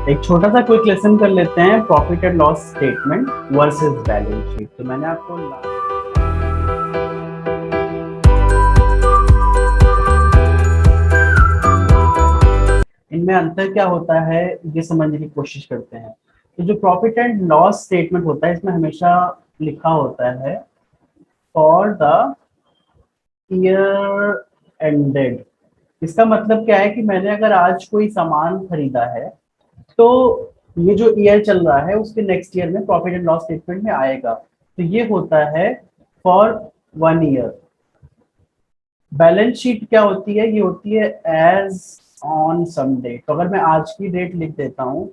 एक छोटा सा क्विक लेसन कर लेते हैं, profit and loss statement versus balance sheet. तो मैंने आपको इनमें अंतर क्या होता है ये समझने की कोशिश करते हैं। तो जो प्रॉफिट एंड लॉस स्टेटमेंट होता है इसमें हमेशा लिखा होता है फॉर द ईयर एंडेड। इसका मतलब क्या है कि मैंने अगर आज कोई सामान खरीदा है तो ये जो ईयर चल रहा है उसके नेक्स्ट ईयर में प्रॉफिट एंड लॉस स्टेटमेंट में आएगा। तो ये होता है फॉर 1 ईयर। बैलेंस शीट क्या होती है? ये होती है एज ऑन सम डेट। तो अगर मैं आज की डेट लिख देता हूँ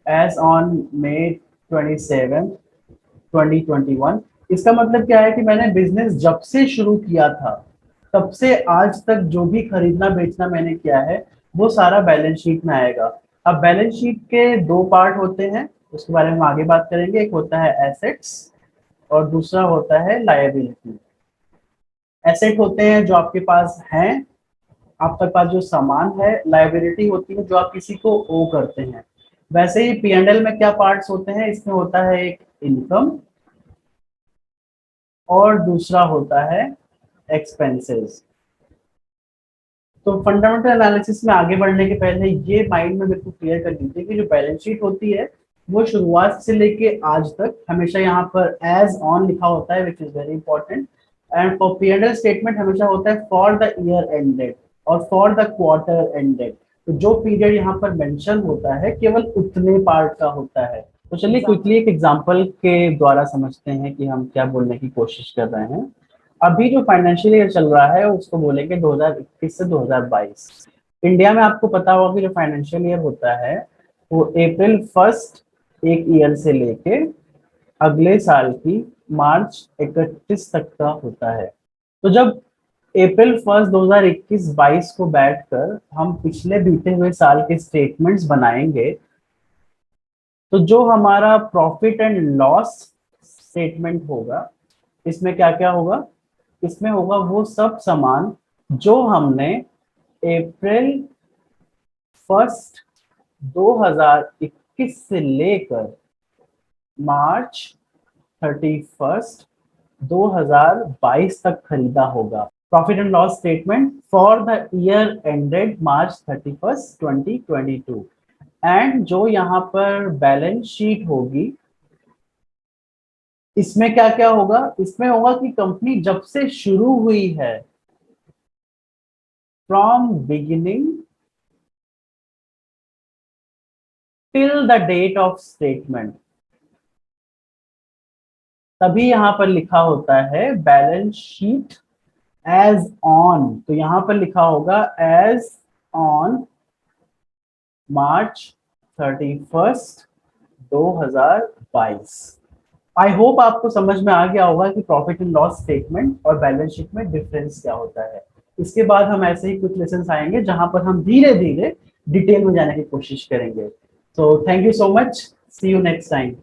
एज ऑन May 27, 2021, इसका मतलब क्या है कि मैंने बिजनेस जब से शुरू किया था तब से आज तक जो भी खरीदना बेचना मैंने किया है वो सारा बैलेंस शीट में आएगा। अब बैलेंस शीट के दो पार्ट होते हैं, उसके बारे में हम आगे बात करेंगे। एक होता है एसेट्स और दूसरा होता है लायबिलिटी। एसेट होते हैं जो आपके पास हैं, आपके पास जो सामान है। लायबिलिटी होती है जो आप किसी को ओ करते हैं। वैसे ही P&L में क्या पार्ट्स होते हैं? इसमें होता है एक इनकम और दूसरा होता है एक्सपेंसेस। तो फंडामेंटल एनालिसिस में आगे बढ़ने के पहले ये माइंड में बिल्कुल क्लियर कर लीजिए कि जो बैलेंस शीट होती है वो शुरुआत से लेके आज तक हमेशा यहाँ पर एज ऑन लिखा होता है, which is very important. And for P&L statement हमेशा होता है फॉर द ईयर एंडेड और फॉर द क्वार्टर एंडेड। तो जो पीरियड यहाँ पर मेंशन होता है केवल उतने पार्ट का होता है। तो चलिए क्विकली एक एग्जांपल के द्वारा समझते हैं कि हम क्या बोलने की कोशिश कर रहे हैं। अभी जो फाइनेंशियल ईयर चल रहा है उसको बोलेंगे 2021 से 2022। इंडिया में आपको पता होगा कि जो फाइनेंशियल ईयर होता है वो April 1 एक ईयर से लेके अगले साल की मार्च 31 तक का होता है। तो जब April 1 2021-22 को बैठकर हम पिछले बीते हुए साल के स्टेटमेंट्स बनाएंगे तो जो हमारा प्रॉफिट एंड लॉस स्टेटमेंट होगा इसमें क्या क्या होगा? इसमें होगा वो सब सामान जो हमने April 1 2021 से लेकर March 31 2022 तक खरीदा होगा। Profit and loss statement for the year ended March 31 2022। And जो यहाँ पर बैलेंस शीट होगी इसमें क्या क्या होगा? इसमें होगा कि कंपनी जब से शुरू हुई है from beginning till the date of statement, तभी यहां पर लिखा होता है बैलेंस शीट एज ऑन। तो यहां पर लिखा होगा as on March 31 2022। I hope आपको समझ में आ गया होगा कि प्रॉफिट एंड लॉस स्टेटमेंट और बैलेंस शीट में डिफरेंस क्या होता है। इसके बाद हम ऐसे ही कुछ लेसन आएंगे जहां पर हम धीरे धीरे डिटेल में जाने की कोशिश करेंगे। तो thank you so much, see you next time.